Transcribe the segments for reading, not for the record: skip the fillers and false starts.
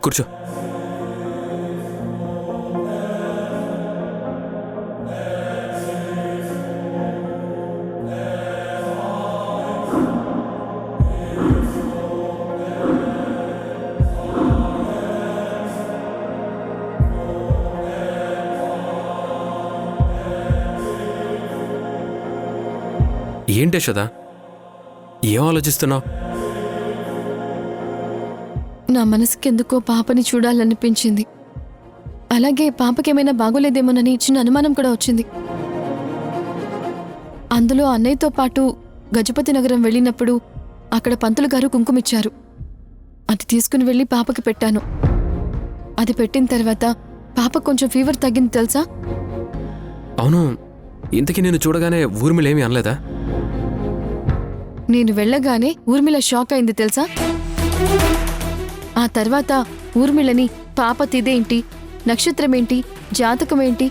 కూర్చో. ఏంటి యశోద, ఏం ఆలోచిస్తున్నావు? నా మనసుకెందుకో పాపని చూడాలనిపించింది. అలాగే పాపకేమైనా బాగోలేదేమోనని చిన్న అనుమానం కూడా వచ్చింది. అందులో అన్నయ్యతో పాటు గజపతి నగరం వెళ్ళినప్పుడు అక్కడ పంతులు గారు కుంకుమిచ్చారు. అది తీసుకుని వెళ్ళి పాపకి పెట్టాను. అది పెట్టిన తర్వాత పాప కొంచెం ఫీవర్ తగ్గింది తెలుసా? అవును, ఇంతకీ నేను చూడగానే ఊర్మిళేమీ అనలేదా? నేను వెళ్ళగానే ఊర్మిళ షాక్ అయింది తెలుసా? ఆ తర్వాత ఊర్మిళని పాప తిదేంటి, నక్షత్రమేంటి, జాతకమేంటి,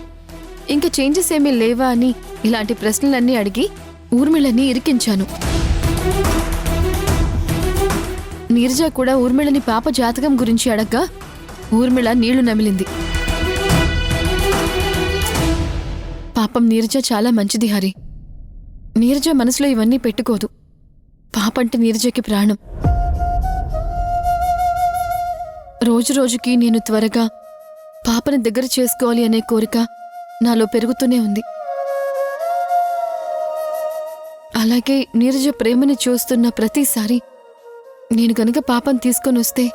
ఇంకా చేంజెస్ ఏమీ లేవా అని ఇలాంటి ప్రశ్నలన్నీ అడిగి ఊర్మిళని ఇరికించాను. నీరజ కూడా ఊర్మిళని పాప జాతకం గురించి అడగ్గా ఊర్మిళ నీళ్లు నమిలింది. పాపం నీరజ చాలా మంచిది హరి. నీరజ మనసులో ఇవన్నీ పెట్టుకోదు. పాపంటే నీరజకి ప్రాణం. రోజురోజుకి నేను త్వరగా పాపని దగ్గర చేసుకోవాలి అనే కోరిక నాలో పెరుగుతూనే ఉంది. అలాగే నీరజ ప్రేమని చూస్తున్న ప్రతిసారి నేను గనుక పాపని తీసుకొని వస్తే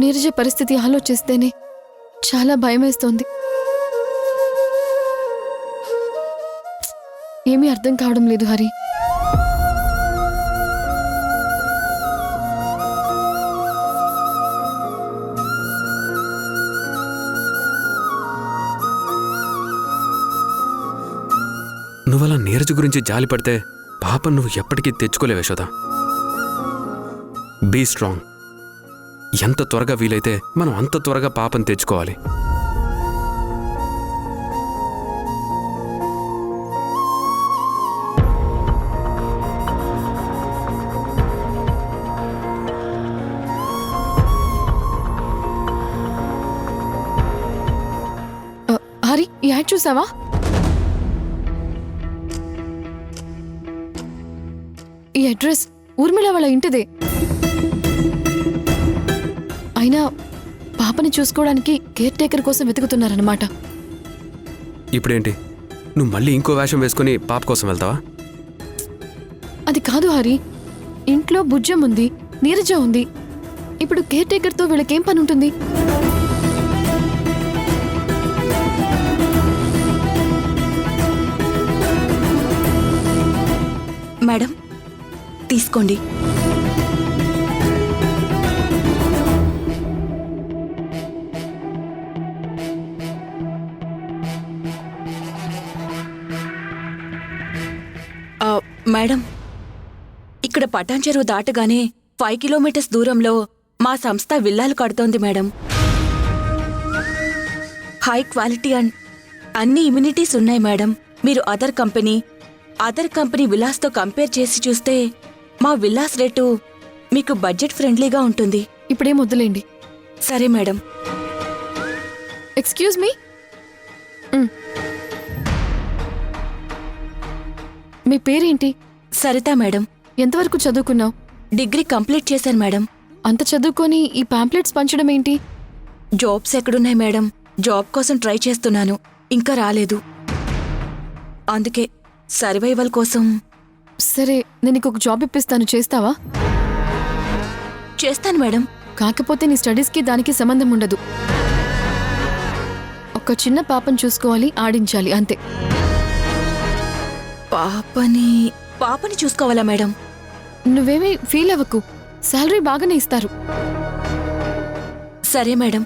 నీరజ పరిస్థితి ఆలోచిస్తేనే చాలా భయమేస్తోంది. ఏమీ అర్థం కావడం లేదు హరి. నువ్వలా నీరజ గురించి జాలి పడితే పాపను నువ్వు ఎప్పటికీ తెచ్చుకోలేవు యశోద. Be strong. ఎంత త్వరగా వీలైతే మనం అంత త్వరగా పాపను తెచ్చుకోవాలి. హరి, ఈ యాడ్ చూసావా? ఈ అడ్రస్ ఊర్మిళ వాళ్ళ ఇంటిదే. అయినా పాపని చూసుకోవడానికి కేర్ టేకర్ కోసం వెతుకుతున్నారన్నమాట. ఇప్పుడేంటి, నువ్వు మళ్ళీ ఇంకో వేషం వేసుకుని పాప కోసం వెళ్తావా? అది కాదు హరి. ఇంట్లో బుజ్జం ఉంది, నీరజ ఉంది. ఇప్పుడు కేర్ టేకర్తో వీళ్ళకేం పని ఉంటుంది? మేడం, తీసుకోండి. మేడం, ఇక్కడ పటాన్ చెరువు దాటగానే 5 కిలోమీటర్స్ దూరంలో మా సంస్థ విల్లాలు కడుతోంది మేడం. హై క్వాలిటీ అండ్ అన్ని ఇమ్యూనిటీస్ ఉన్నాయి మేడం. మీరు అదర్ కంపెనీ విల్లాస్తో కంపేర్ చేసి చూస్తే మా విల్లాస్ రేటు మీకు బడ్జెట్ ఫ్రెండ్లీగా ఉంటుంది. ఇప్పుడేం వద్దులేండి. సరే మేడం. Excuse me. మీ పేరేంటి? సరిత మేడం. ఎంతవరకు చదువుకున్నావు? డిగ్రీ కంప్లీట్ చేశాను మేడం. అంత చదువుకొని ఈ పాంప్లెట్స్ పంచడం ఏంటి? జాబ్స్ ఎక్కడున్నాయి మేడం? జాబ్ కోసం ట్రై చేస్తున్నాను, ఇంకా రాలేదు. అందుకే సర్వైవల్ కోసం. సరే, నేను నీకు ఒక జాబ్ ఇప్పిస్తాను, చేస్తావా? చేస్తాను మేడం. కాకపోతే నీ స్టడీస్కి దానికి సంబంధం ఉండదు. ఒక చిన్న పాపను చూసుకోవాలి, ఆడించాలి, అంతే. పాపని చూసుకోవాలా మేడం? నువ్వేమీ ఫీల్ అవ్వకు, శాలరీ బాగానే ఇస్తారు. సరే మేడం.